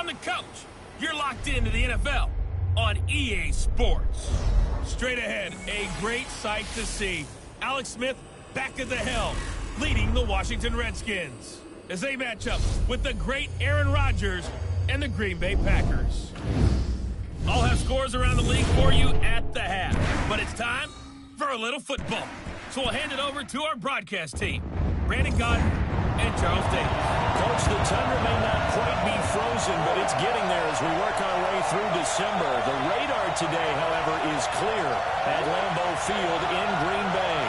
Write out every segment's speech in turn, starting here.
I'm the coach. You're locked into the NFL on EA Sports. Straight ahead, a great sight to see. Alex Smith back at the helm, leading the Washington Redskins as they match up with the great Aaron Rodgers and the Green Bay Packers. I'll have scores around the league for you at the half, but it's time for a little football. So we'll hand it over to our broadcast team, Brandon Gaudin and Charles Davis. Coach, the tundra may not quite be frozen, but it's getting there as we work our way through December. The radar today, however, is clear at Lambeau Field in Green Bay.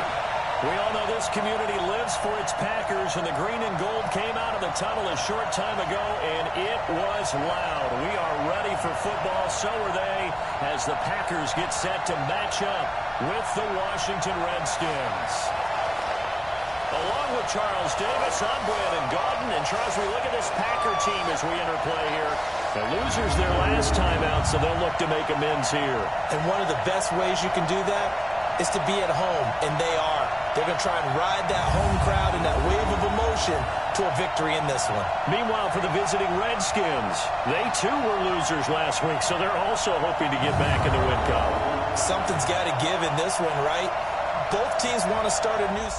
We all know this community lives for its Packers, and the green and gold came out of the tunnel a short time ago, and it was loud. We are ready for football, so are they, as the Packers get set to match up with the Washington Redskins. Along with Charles Davis, I'm Brandon Gaudin. And Charles, we look at this Packer team as we interplay here. The losers their last time out, so they'll look to make amends here. And one of the best ways you can do that is to be at home, and they are. They're going to try and ride that home crowd and that wave of emotion to a victory in this one. Meanwhile, for the visiting Redskins, they too were losers last week, so they're also hoping to get back in the win column. Something's got to give in this one, right? Both teams want to start a new...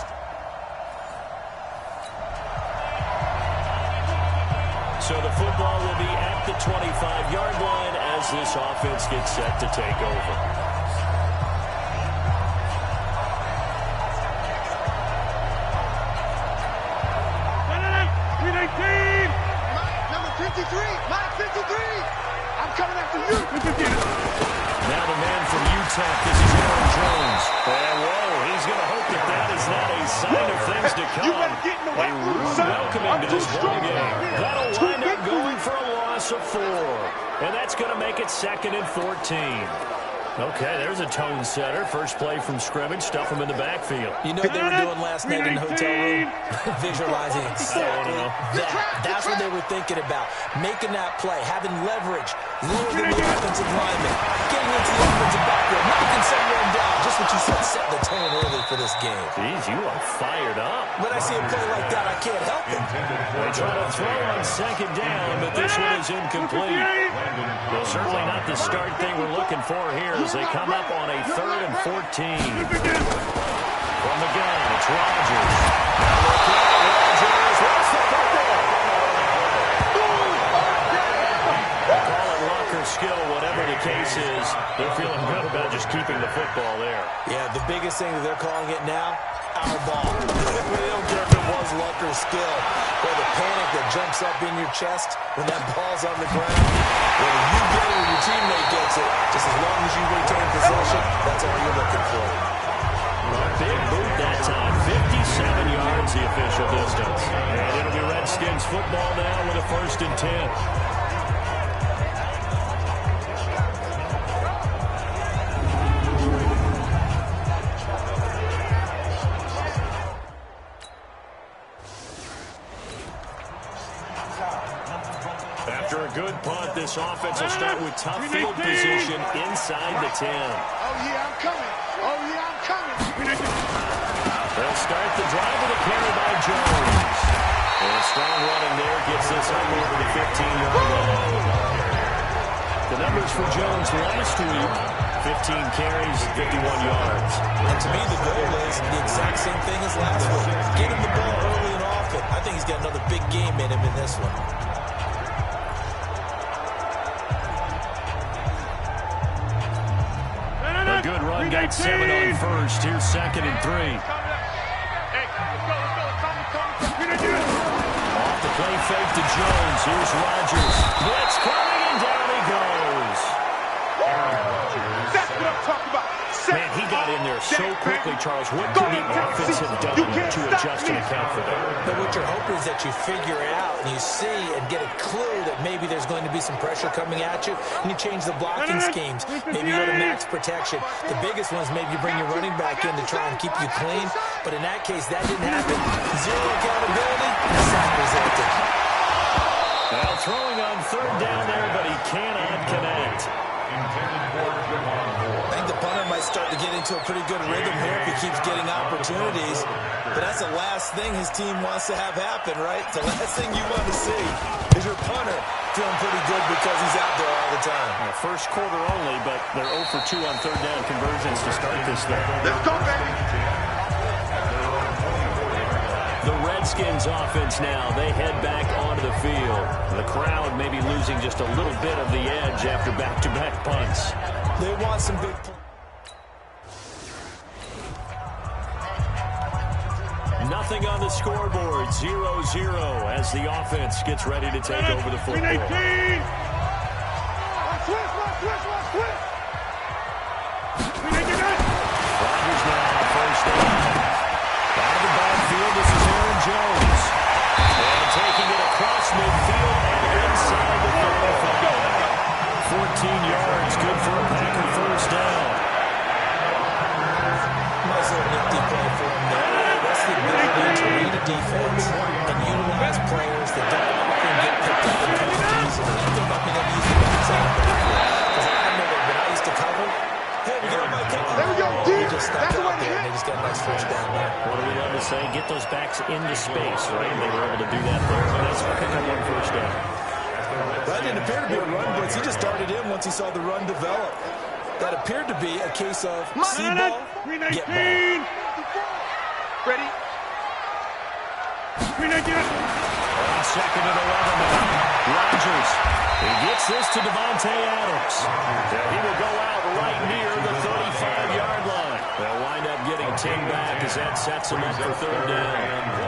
So the football will be at the 25-yard line as this offense gets set to take over. Number 53, Mike 53. I'm coming after you. Now the man from UTEP, this is Aaron Jones. And whoa, he's going to hope that that is not a sign of things to come. You better get in the way. A rude welcoming to this ball game. That'll wind up going for a loss of 4. And that's going to make it 2nd and 14. Okay, there's a tone setter. First play from scrimmage. Stuff him in the backfield. You know what they were doing last night in the hotel room? Visualizing exactly that. That's what they were thinking about. Making that play, having leverage, lowering the offensive lineman, getting into the offensive backfield, knocking someone down. Just what you said, set the tone early for this game. Jeez, you are fired up. When I see a play like that, I can't help it. They try to throw on 2nd down, but this one is incomplete. Well, certainly not the start they were looking for here as they come up on a 3rd and 14. From the gun, it's Rodgers. Rodgers lost the football. They call it luck or skill, whatever the case is. They're feeling good about just keeping the football there. Yeah, the biggest thing that they're calling it now, our ball. They don't care if it was luck or skill, or the panic that jumps up in your chest when that ball's on the ground. Whether you get it or your teammate gets it, just as long as you retain possession, that's all you're looking for. A big boot that time, 57 yards the official distance. And it'll be Redskins football now with a 1st and 10. After a good punt, this offense will start with tough field position inside the 10. Oh, yeah, I'm coming. Oh, yeah, I'm coming. They'll start the drive with a carry by Jones. And a strong running there gets this up over the 15-yard line. The numbers for Jones last week, 15 carries, 51 yards. And to me, the goal is the exact same thing as last week. Get him the ball early and often. I think he's got another big game in him in this one. A good run, got 7 on 1st. Here's 2nd and 3. Off the play fake to Jones. Here's Rodgers. Blitz coming, and down he goes. That's what I'm talking about. Man, he got in there so quickly, Charles. What could the offense have done to adjust and account for that? But what you're hoping is that you figure it out and you see and get a clue that maybe there's going to be some pressure coming at you, and you change the blocking schemes. Maybe you go to max protection. The biggest one is maybe you bring your running back in to try and keep you clean. But in that case, that didn't happen. Zero accountability, and a sack resulted. Well, throwing on 3rd down there, but he cannot connect. I think the punter might start to get into a pretty good rhythm here if he keeps getting opportunities. But that's the last thing his team wants to have happen, right? The last thing you want to see is your punter feeling pretty good because he's out there all the time. First quarter only, but they're 0 for 2 on third down conversions to start this thing. Let's go, baby. The Redskins offense now, they head back onto the field. The crowd may be losing just a little bit of the edge after back-to-back punts. They want some big... Nothing on the scoreboard, 0-0 as the offense gets ready to take over the football. Switch. Rodgers now on first down. Out of the backfield, this is Aaron Jones. And taking it across midfield and inside the 45. 14 yards, good for a Packer first down. Nice little nifty play for him there. That's the ability to read a defense and utilize players that don't often get picked up and coached easily. I think I've been able to use the backside because I know that when I used to cover, hey, we got my kick. There we go, They just stepped out there and they just got a nice first down there. What do we love to say? Get those backs into space, right? And they were able to do that there. Nice pick up on first down. That didn't appear to be a run blitz. He just started in once he saw the run develop. That appeared to be a case of see ball, get ball. Ready? On second and 11 now. Rodgers. He gets this to Davante Adams. He will go out right near the 35-yard line. They'll wind up getting 10 back as that sets him up for third down.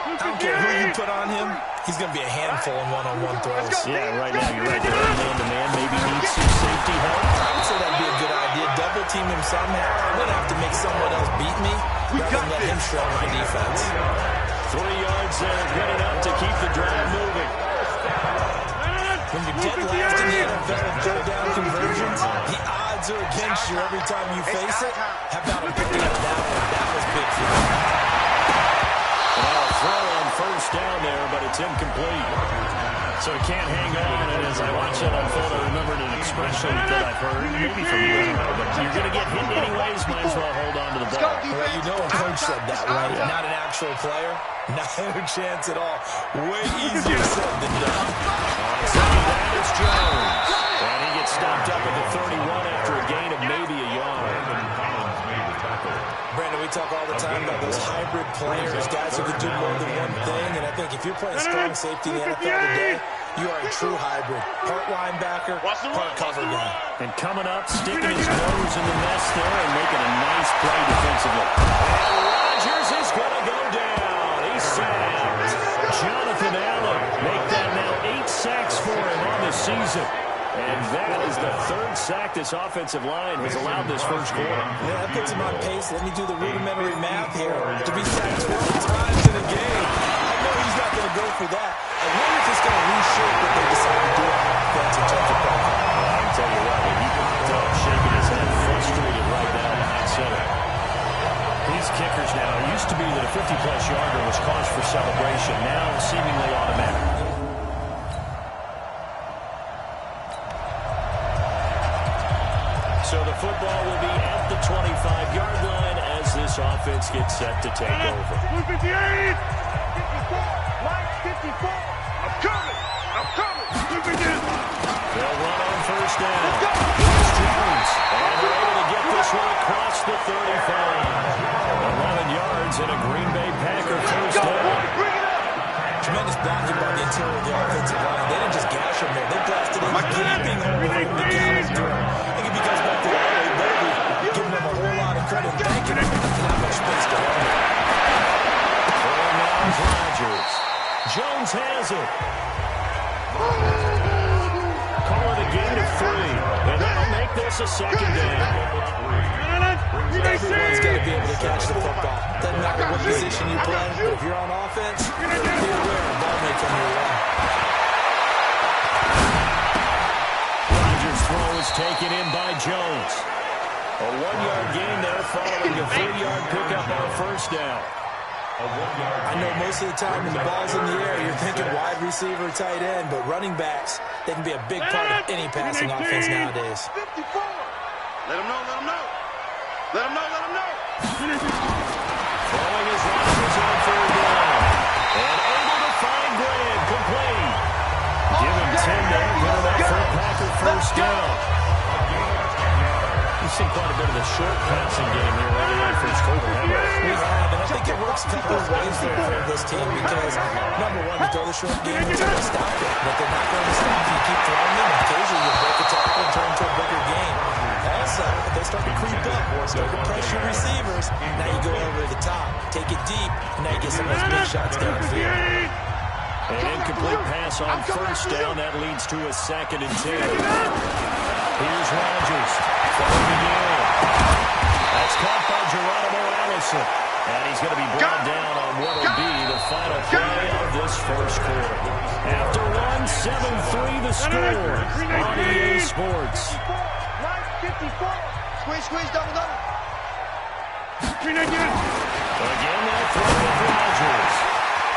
I don't care who you put on him, he's going to be a handful in one-on-one throws. Yeah, right now you're right. They're man-to-man. Maybe needs some safety help. I would say that'd be a good idea. Double team him somehow. I'm going to have to make someone else beat me rather than let him shred my defense. 3 yards there, good enough to keep the drive moving. When you're dead last in the NFL in third down conversions, the odds are against you every time you face it. How about him picking up that one? That was big for him. Throw on first down there, but it's incomplete. So he can't hang on, and as I watch that unfold, I remembered an expression that I've heard, maybe from you, but you're going to get hit anyways, might as well hold on to the ball. Well, you know a coach said that, right? Not an actual player. Not a chance at all. Way easier said than done. On second down, it's Jones. And he gets stopped up at the 31 after a gain of maybe a yard. Brandon, we talk all the time about those hybrid players, guys who can do more than one thing, and I think if you're playing strong safety in the NFL today, you are a true hybrid. Part linebacker, part cover guy. And coming up, sticking his nose in the mess there and making a nice play defensively. And Rodgers is going to go down. He's sacked. Jonathan Allen make that now 8 sacks for him on the season. And that is the third sack this offensive line has allowed this first quarter. Yeah, that puts him on pace. Let me do the rudimentary math here. To be sacked 12 times in a game. I know he's not going to go for that. I wonder if it's going to reshape what they decide to do on offense in terms of play calling. I can tell you what, he picked up, shaking his head, frustrated right now behind center. These kickers now, it used to be that a 50-plus yarder was cause for celebration. Now seemingly automatic. So the football will be at the 25-yard line as this offense gets set to take over. 58! 54! Mike, 54! I'm coming! They'll run on first down. Here's Jones. And they're able to get this one across the 35. 11 yards and a Green Bay Packer first down. Tremendous blocking by the interior of the offensive line. They didn't just gash him there. They blasted him, gaping over him to gallop through. I think if he goes back to the early baby, giving him a whole lot of credit, thanking him for not much space to run. Throwing now is Rodgers. Jones has it. Call it a gain of 3. And that'll make this a second down. Everyone's got to be able to catch the football. Doesn't matter what position you play, but if you're on offense, be aware the ball may come your way. Rodgers' throw is taken in by Jones. A 1-yard gain there following a 3-yard pickup on first down. I know most of the time when the ball's in the air, you're thinking wide receiver, tight end, but running backs, they can be a big part of any passing offense nowadays. 54! Let him know, let him know. Let him know, let him know. Throwing his Rodgers on third down. And able to find Graham complete. short passing game here early in the first quarter, haven't we? We have, and I think it works a couple of ways for this team because, number one, you throw the short game until they stop it. But they're not going to stop you. You keep throwing them, and occasionally you break a tackle and turn into a bigger game. Also, if they start to creep up, start to pressure receivers, now you go over the top, take it deep, and now you get some of those big shots downfield. An incomplete pass on first down. That leads to a 2nd and 10. Here's Rodgers. Throwing again. That's caught by Geronimo Allison. And he's going to be brought down on what will be the final play of this first quarter. After one, 7-3 the score on EA Sports. 54. Squeeze, double. Again, that throw with Rodgers.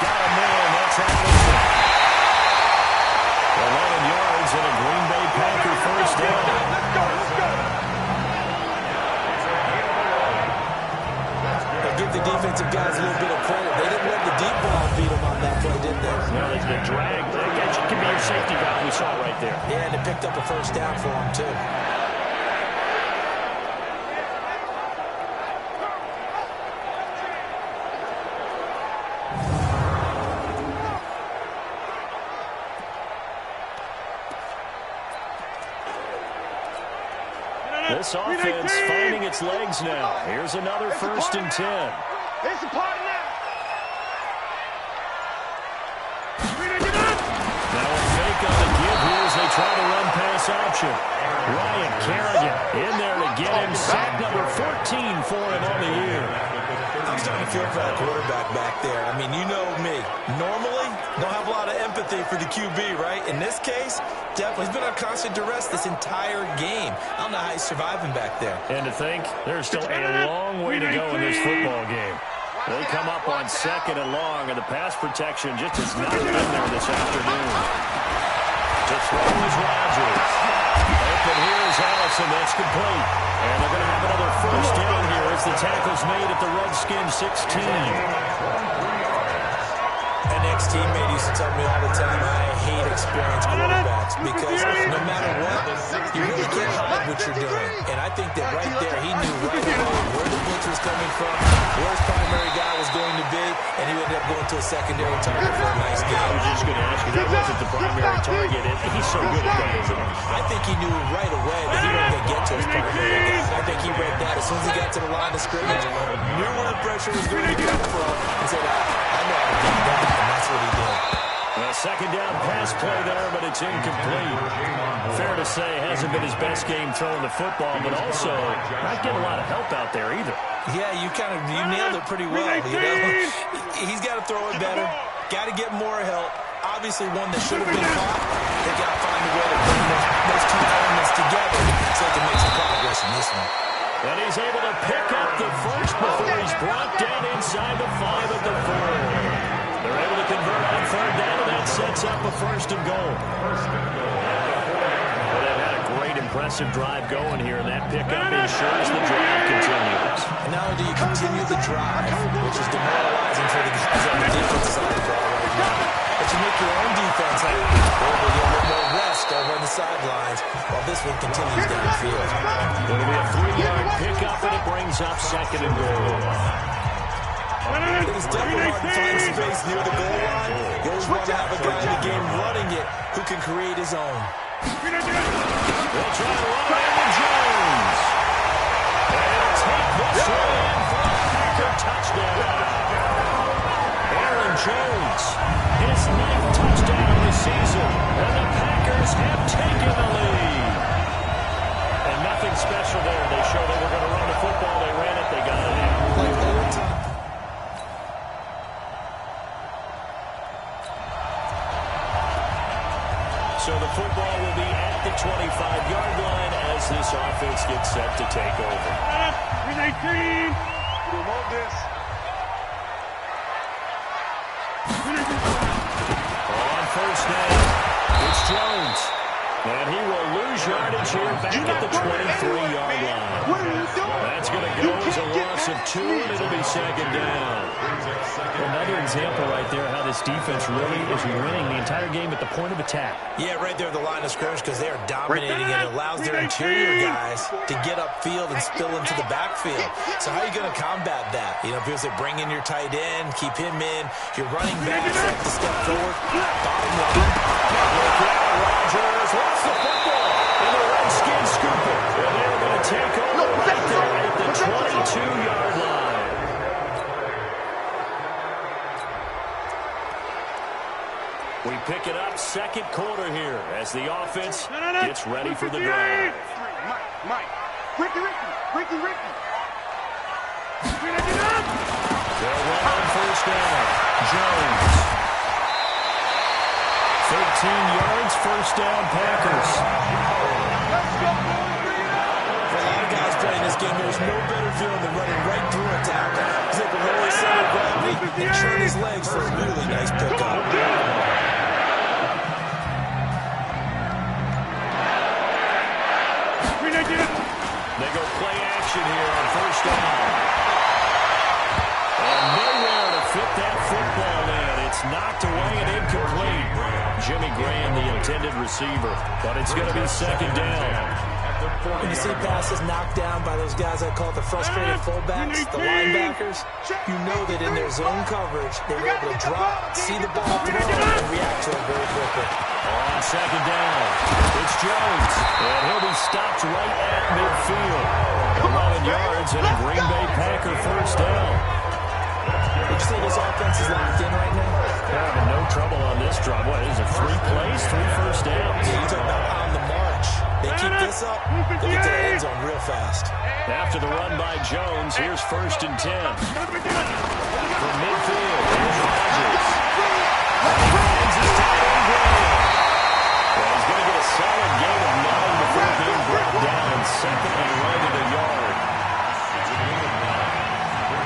Got him there, and that's Allison. 11 yards and a Green Bay Packer first down. Let's go. Now give the defensive guys a little bit of credit. They didn't let the deep ball beat them on that play, did they? No, it's been dragged. That could be your safety valve. We saw it right there. Yeah, and they picked up a first down for them, too. This offense finding its legs now. Here's another 1st and 10. It's a party now. Now a fake on the give here as they try to run pass option. Ryan Kerrigan in there to get him. Sack number 14 for him on the year. I'm starting to feel for that quarterback back there. I mean, you know me. Normally, don't have a lot of empathy for the QB, right? In this case, definitely. He's been on constant duress this entire game. I don't know how he's surviving back there. And to think, there's still a long way to go in this football game. They come up on 2nd and long, and the pass protection just is not in there this afternoon. To throw is Rodgers. Open here is Allison. That's complete. And they're going to have another first down here as the tackle's made at the Redskins 16. An ex-teammate used to tell me all the time, I hate experienced quarterbacks because no matter what, you really can't hide what you're doing. And I think that right there, he knew right away where the blitz was coming from, where his primary guy was going to be, and he ended up going to a secondary target for a nice game. I was just going to ask you, that wasn't the primary target. He's so good at that, isn't he? I think he knew right away that he wasn't going to get to his primary guy. I think he read that as soon as he got to the line of scrimmage, knew where the pressure was going to come from, and said, I know how to beat that, and that's what he did. A 2nd down pass play there, but it's incomplete. Fair to say, hasn't been his best game throwing the football, but also not getting a lot of help out there either. Yeah, you nailed it pretty well, you know. He's got to throw it better, got to get more help. Obviously one that should have been caught. They got to find a way to bring those two elements together so they can make some progress in this one. And he's able to pick up the first before he's brought down inside the 5 at the 4. They're able to convert on 3rd down, and that sets up a 1st and goal. Well, they've had a great, impressive drive going here, and that pickup ensures the drive continues. And not only do you continue the drive, which is demoralizing for the guys on the defensive side of the ball right now, but you make your own defense happy. Over you get more rest over on the sidelines while this one continues downfield. It'll be a 3-yard pickup, and it brings up 2nd and goal. It's definitely hard to find space near the goal line. You always want to have a guy in the game running it who can create his own. They'll try to run Aaron Jones. And he'll take this one in for a Packer touchdown. Aaron Jones, his 9th touchdown of the season. And the Packers have taken the lead. And nothing special there. They showed they were going to run the football. They ran it. They got it in. Like old time. So the football will be at the 25-yard line as this offense gets set to take over. Remove this. On 1st down, it's Jones. And he will lose yardage here back at the 23-yard line. What are you doing? That's going to go as a loss of 2, and it'll be 2nd down. Another example right there how this defense really is winning the entire game at the point of attack. Yeah, right there at the line of scrimmage because they are dominating and it allows their interior guys to get upfield and spill into the backfield. So how are you going to combat that? You know, because they bring in your tight end, keep him in, your running backs have to step forward. Bottom line, Rodgers wants the football, and the Redskins scoop it. And they're going to take over right there at the 22-yard line. We pick it up second quarter here as the offense gets ready for the drive. Mike. Ricky. They'll run on first down. Jones. 13 yards, first down, Packers. Let's go, boys. Bring it up. For a lot of guys playing this game, there's no better feeling than running right through a tackle. He's able to lower his center of gravity and turn his legs for a really nice pickup. They go play action here on first down. And nowhere to fit that football in. It's knocked away and incomplete. Jimmy Graham, the intended receiver, but it's going to be second down. When you see passes knocked down by those guys I call the frustrated fullbacks, the linebackers, you know that in their zone coverage, they were able to drop, see the ball thrown, and react to it very quickly. On second down, it's Jones, and he'll be stopped right at midfield. 11 yards and a Green Bay Packer first down. Would you say this offense is locked in right now? They're having no trouble on this drive. What is it, 3 plays, 3 first downs? Yeah, you talk about on the march. They keep this up, they'll get to the end zone real fast. After the run by Jones, here's first and 10. From midfield, here's Rodgers. Finds his tight end, Graham. Well, he's going to get a solid gain of 9 before being brought down, second and right at a yard.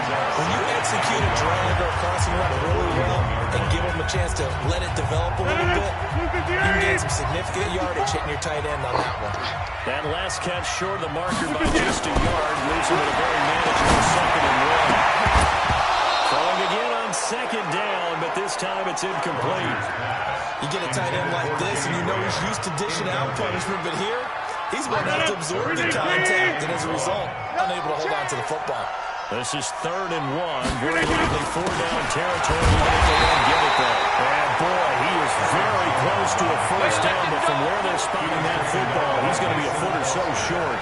When you execute a drag or a crossing route really well and give them a chance to let it develop a little bit, you can gain some significant yardage hitting your tight end on that one. That last catch short of the marker by just a yard leaves him with a very manageable second and 1. Throwing again on second down, but this time it's incomplete. You get a tight end like this and you know he's used to dishing out punishment, but here, he's going to have to absorb the contact and as a result, unable to hold on to the football. This is third and 1. Very likely 4-down territory, even if they don't get it there. And boy, he is very close to a first down, but from where they're spotting that football, he's going to be a foot or so short.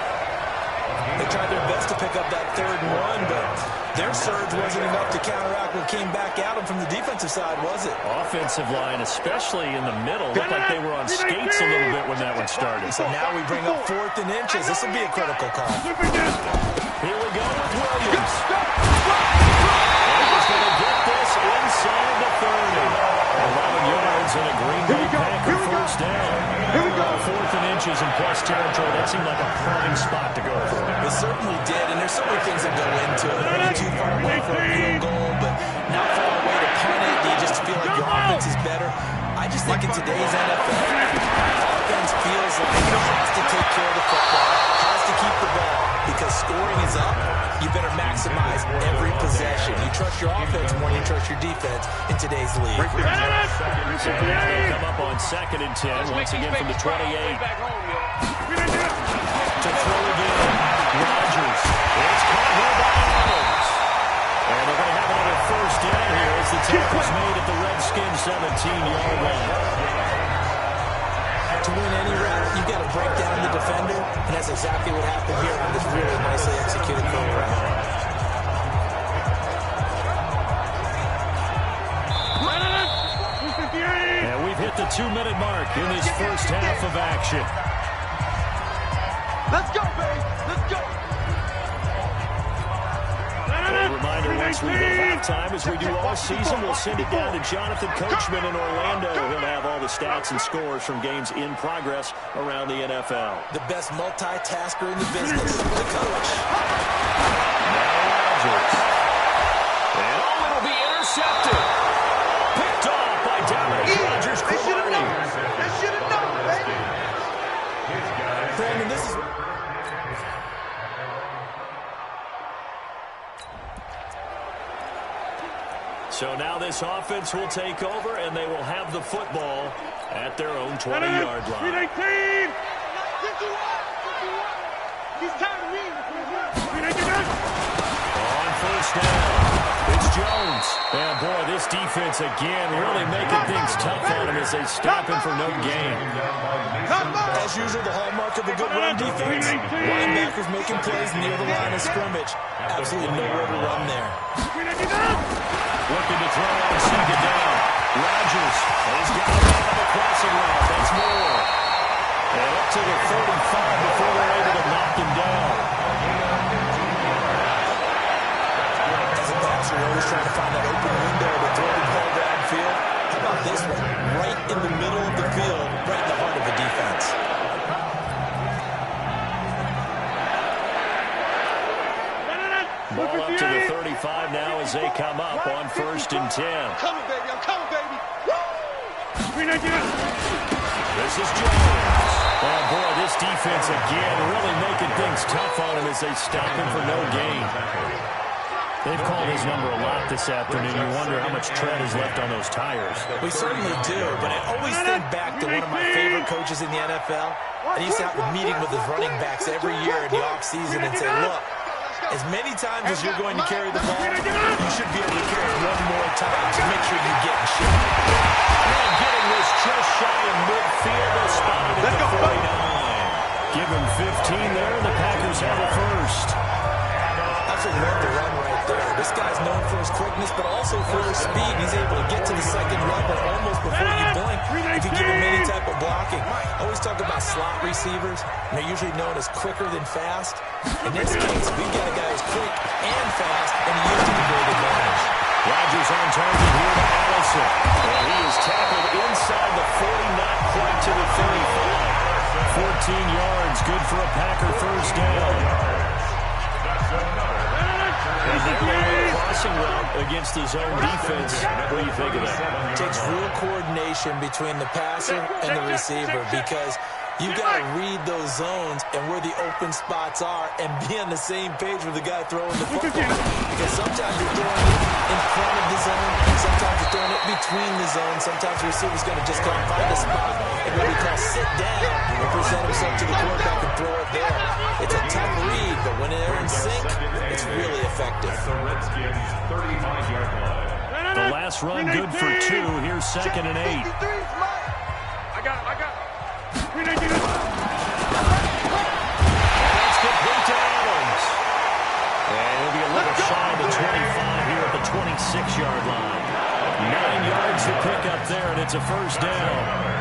They tried their best to pick up that 3rd and 1, but their surge wasn't enough to counteract what came back at them from the defensive side, was it? Offensive line, especially in the middle, looked like they were on skates a little bit when that one started. So now we bring up 4th and inches. This will be a critical call. Here we go with Williams. And he's going to get this inside the 30. 11 yards and a Green Bay Packer first down. 4th and inches in plus territory. That seemed like a prime spot to go for. It certainly did, and there's so many things that go into it. Not too far away for a field goal, but not far away to punt it. Do you just feel like your offense is better? I just think in today's NFL, offense feels like it has to take care of the football, has to keep the ball, because scoring is up. You better maximize every possession. You trust your offense more than you trust your defense in today's league. So now they come up on second and 10, once again from the 28. To throw again, Rodgers. It's caught here by Adams. And they're going to have another first down here as the tackle's made at the Redskins 17-yard line. To win any route, you've got to break down the defender, and that's exactly what happened here on this really nicely executed curl route. And we've hit the 2-minute mark in this first half of action. Let's go, baby. Let's go. A reminder, once we hit halftime, as we do all season, we'll send it down to Jonathan Coachman in Orlando. He'll have all the stats and scores from games in progress around the NFL. The best multitasker in the business, the coach. Now Rodgers. And oh, it'll be intercepted. Picked off by Dominic Rodgers-Cromartie. They should have known, baby. Brandon, this is... So now this offense will take over, and they will have the football at their own 20-yard line. 319! He's tired of me. On first down, it's Jones. And boy, this defense again really making things tough on him as they stop him for no gain. As usual, the hallmark of a good run defense. Linebackers making plays near the line of scrimmage. Absolutely nowhere to run there. Looking to throw on second down. Rodgers has got a man on the crossing route. That's Moore. And up to the 45 before they're able to knock him down. As a passer, you're always trying to find that open window to throw the ball downfield. How about this one? Right in the middle of the field, right in the heart of the defense. Ball up to the 35 now as they come up on 1st and 10. I'm coming, baby. I'm coming, baby. This is Jones. Oh, boy, this defense again really making things tough on him as they stop him for no gain. They've called his number a lot this afternoon. You wonder how much tread is left on those tires. We certainly do, but I always think back to one of my favorite coaches in the NFL. And he used to have a meeting with his running backs every year in the offseason and say, look, as many times as you're going to carry the ball, you should be able to carry it one more time to make sure you get in shape. And getting this just shy of midfield, they'll spot it at the 49. Give him 15 there, and the Packers have a first. Absolutely love the run right there. This guy's known for his quickness, but also for his speed. He's able to get to the second level almost before you blink if you give him any type of blocking. I always talk about slot receivers, and they're usually known as quicker than fast. In this case, we've got a guy who's quick and fast, and he used it to great advantage. Rodgers on target here to Allison. And he is tackled inside the 40, not quite to the 35. 14 yards, good for a Packer first down. And there they went crossing route against the zone defense. What do you think of that? It takes real coordination between the passer and the receiver because you've got to read those zones and where the open spots are and be on the same page with the guy throwing the football. Because sometimes you're throwing it in front of the zone, sometimes you're throwing it between the zone, sometimes the receiver's going to just go and find a spot and what we call sit down and present himself to the quarterback and throw it there. It's a tough read, but when they're in sync, it's really effective. The last run good for 2. Here's 2nd and 8. I got it. That's complete to Adams. And he'll be a little shy of the 25 here at the 26-yard line. 9 yards to pick up there, and it's a first down.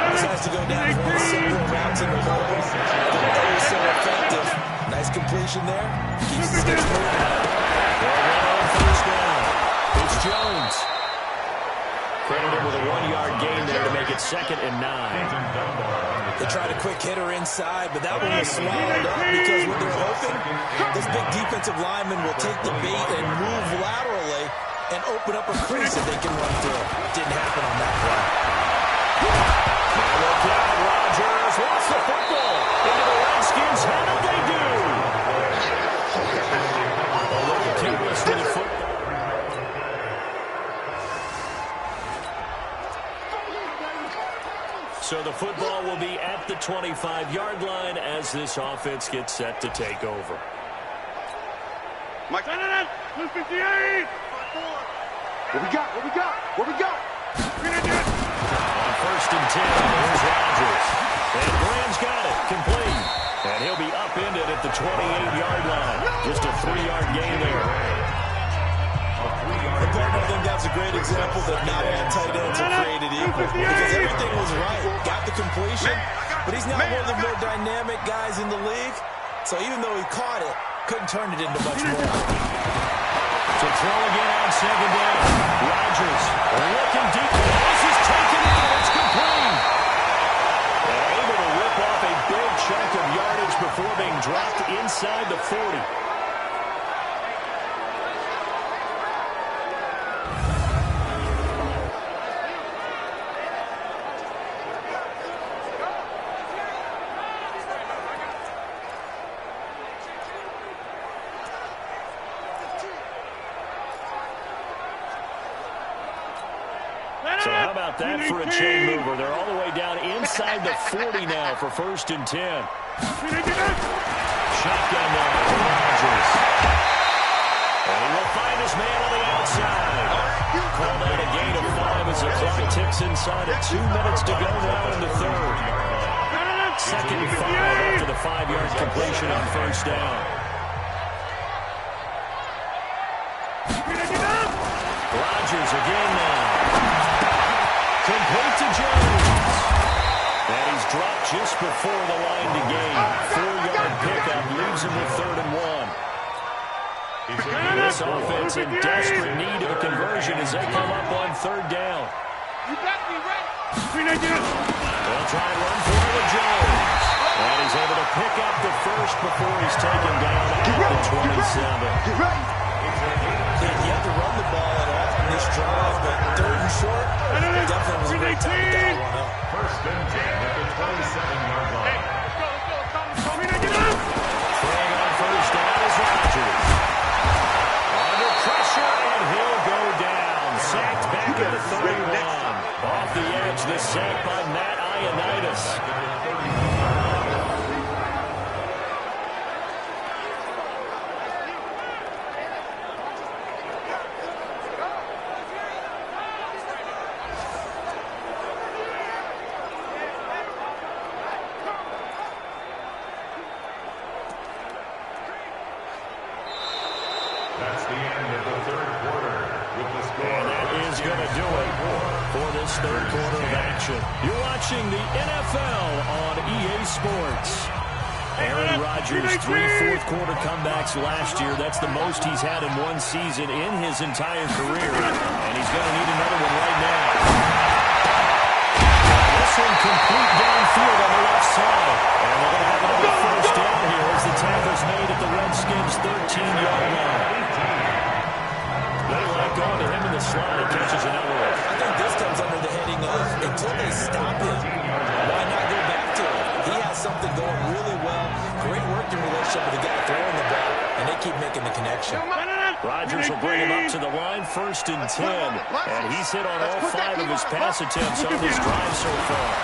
Decides to go down one of the simple routes in the hole. Always so effective. Nice completion there. Keeps the sticks moving. They'll run on first down. It's Jones. Credited with a 1-yard gain there to make it 2nd and 9. They tried a quick hitter inside, but that one was swallowed up because what they're hoping, this big defensive lineman will take the bait and move laterally and open up a crease that they can run through. Didn't happen on that play. Look out, Rodgers wants the football into the Redskins. How did they do? A little careless with the football. So the football will be at the 25-yard line as this offense gets set to take over. Mike. 258. What we got? On 1st and 10, there's Rodgers. And Graham's got it, complete. And he'll be upended at the 28-yard line. Just a 3-yard gain there. The partner, I think that's a great example that not all tight ends are created equal because everything was right. Got the completion, but he's not one of the more dynamic guys in the league. So even though he caught it, couldn't turn it into much more. To throw again on 2nd down. Rodgers looking deep. This is taken out. It's complete. And able to rip off a big chunk of yardage before being dropped inside the 40. So how about that for a chain mover? They're all the way down inside the 40 now for 1st and 10. Shotgun now for Rodgers. And he will find his man on the outside. Call that a gain of 5 as the clock ticks inside at 2 minutes to go now in the 3rd. 2nd and 5 after the 5-yard completion on 1st down. Rodgers again now. Complete to Jones. And he's dropped just before the line to gain. 4-yard pickup leaves him with 3rd and 1. This offense in desperate need of a conversion as they come up on 3rd down. You got me right. They'll try and run for it with Jones. And he's able to pick up the first before he's taken down at the 27. Get right. You have to run the ball at all on this drive, but 3rd and short, definitely was a great time to dial one up. 1st and 10 at the 27-yard line. Throwing on 1st down is Rodgers. Under pressure, and he'll go down. Sacked back at the 31. Off the edge, the sack by Matt Ioannidis. That's the end of the 3rd quarter with the score. And that is going to do it for this 3rd quarter of action. You're watching the NFL on EA Sports. Aaron Rodgers, 3 fourth-quarter comebacks last year. That's the most he's had in one season in his entire career. And he's going to need another one right now. This one complete downfield on the left side. And they're going to have another 1st down here as the tackle's made at the Redskins' 13-yard line. They let go to him in the slot. He catches another one. I think this comes under the heading of until they stop him, why not go back to him? He has something going really well. Great working relationship with the guy throwing the ball, and they keep making the connection. Rodgers will bring him up to the line, 1st and 10. And he's hit on all 5 of his pass attempts on this drive so far.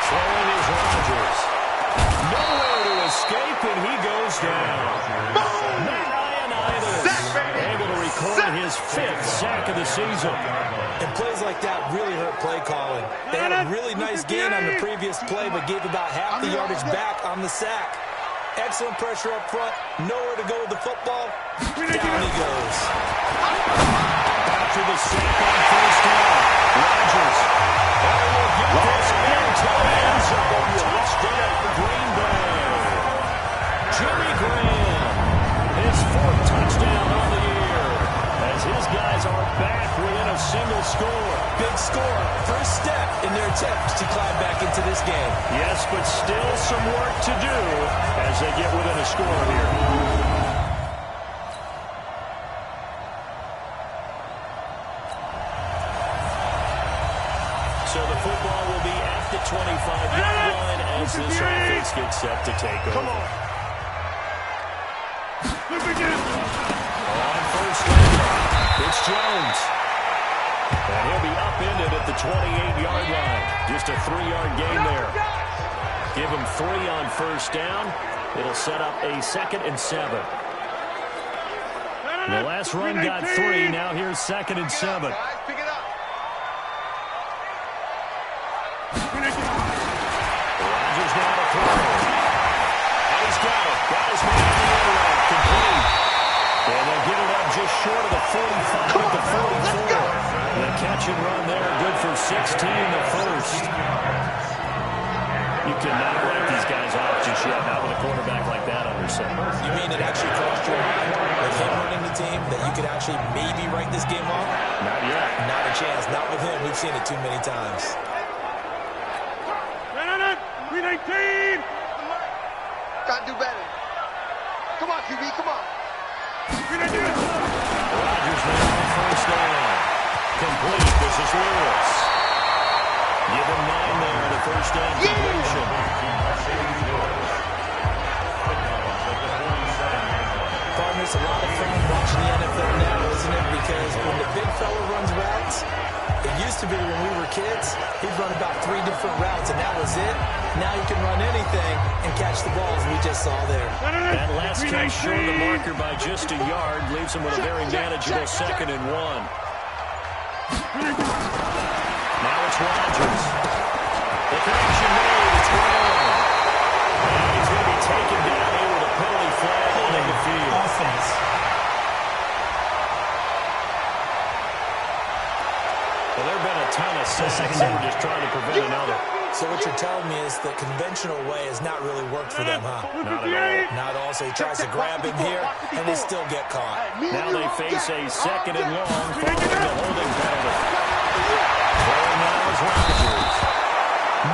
Throwing is Rodgers. Nowhere to escape, and he goes down. Matt Ioannidis able to record his 5th sack of the season. And plays like that really hurt play calling. They had a really nice gain on the previous play, but gave about half the yardage back on the sack. Excellent pressure up front. Nowhere to go with the football. Down he goes. After the sack on 1st down, Rodgers. Will get this into the end zone. Touchdown, Green Bay. Jimmy Graham, his 4th touchdown on the year, as his guys are back within a single score. Big score. First step in their attempts to climb back into this game. Yes, but still some work to do as they get within a score here. So the football will be at the 25-yard line as this offense gets set to take over. Come on. On 1st down, it's Jones. And he'll be upended at the 28-yard line. Just a 3-yard gain there. Give him 3 on 1st down. It'll set up a 2nd and 7. The last run got 3. Now here's 2nd and 7. Pick it up. Rodgers now to throw. And he's got it. Got his man on the other end. Complete. And they'll get it up just short of the 45 at the 44. The catch and run there, good for 16 the first. You cannot write these guys off just yet, not with a quarterback like that under center. You mean it actually crossed your mind with him running the team that you could actually maybe write this game off? Not yet. Not a chance. Not with him. We've seen it too many times. Gotta do better. Come on, QB, come on. Rodgers now on 1st down. Complete. This is Lewis. Give him 9 there at a 1st down completion. Partner, it's a lot of fun watching the NFL now, isn't it? Because when the big fella runs routes, it used used to be when we were kids, he'd run about 3 different routes, and that was it. Now he can run anything and catch the ball, as we just saw there. That last catch showed the marker by just a yard, leaves him with a very manageable 2nd and 1. Now it's Rodgers. The connection made. It's wrong. And he's going to be taken down here with a penalty flag on the field. Offense. Well, there have been a ton of sacks. They were just trying to prevent another. So what you're telling me is the conventional way has not really worked for them, huh? Not at all. Not all. So he tries to grab him here, and they still get caught. Now they face a 2nd and long following the holding penalty. Throwing now is Rodgers.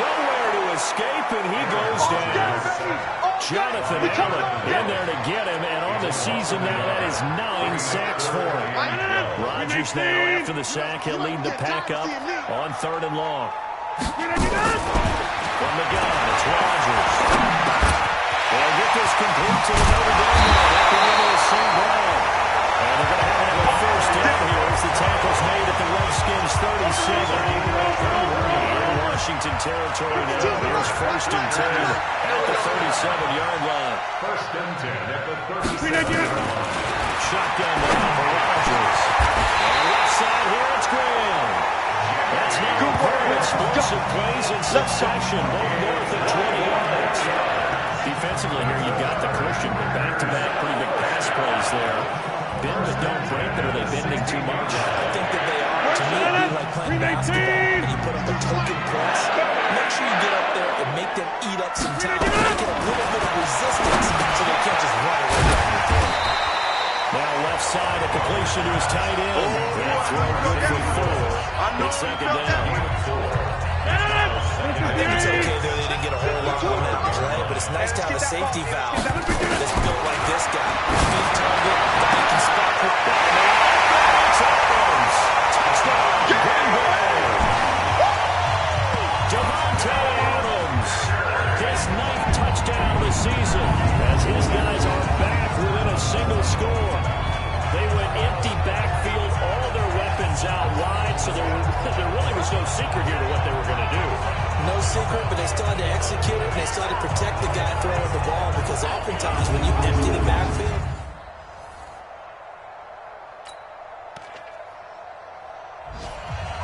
Nowhere to escape, and he goes down. Jonathan Allen in there to get him, and on the season now, that is 9 sacks for him. Rodgers now, after the sack, he'll lead the pack up on 3rd and long. From the gun, it's Rodgers. They'll get this complete to the Notre Dame line up and into the St. Brown. And they're going to have another first down here as the tackle's made at the Redskins 37. In Washington territory now. Here's 1st and 10 at the 37-yard line. 1st and 10 at the 37-yard line. Shotgun down for Rodgers. On the left side here, it's Graham. That's now explosive plays in succession, both north of 20 yards. Defensively here, you've got the cushion, but back-to-back pretty big pass plays there. Bend but don't break, but are they bending too much? I think that they are. To me, it'd be like playing basketball, and you put up a token press. Make sure you get up there and make them eat up some time. Make it a little bit of resistance so they can't just run away down the field. Now left side, a completion to his tight end. That throw good for 4. It's 2nd down. I think it's okay there. They didn't get a whole lot on that play, but it's nice to have a safety valve that's built like this guy. Big target, guy can spot it. Touchdown, Green Bay. Davante Adams, his 9th touchdown of the season, as his guys are back within a single score. They went empty backfield, all their weapons out wide, so there really was no secret here to what they were going to do. No secret, but they still had to execute it, and they still had to protect the guy throwing the ball, because oftentimes when you empty the backfield,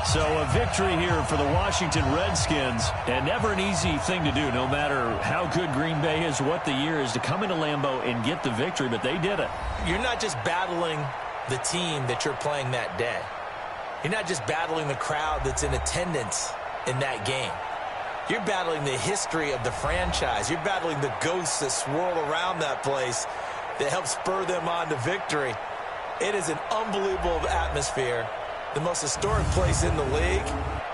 so a victory here for the Washington Redskins, and never an easy thing to do, no matter how good Green Bay is, what the year is, to come into Lambeau and get the victory, but they did it. you're not just battling the team that you're playing that day. You're not just battling the crowd that's in attendance in that game. You're battling the history of the franchise. You're battling the ghosts that swirl around that place that help spur them on to victory. It is an unbelievable atmosphere, the most historic place in the league,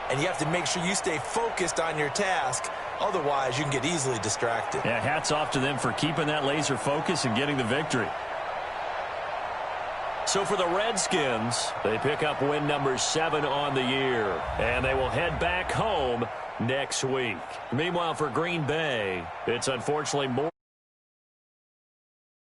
and you have to make sure you stay focused on your task. Otherwise, you can get easily distracted. Yeah, hats off to them for keeping that laser focus and getting the victory. So for the Redskins, they pick up win number 7 on the year, and they will head back home next week. Meanwhile, for Green Bay, it's unfortunately more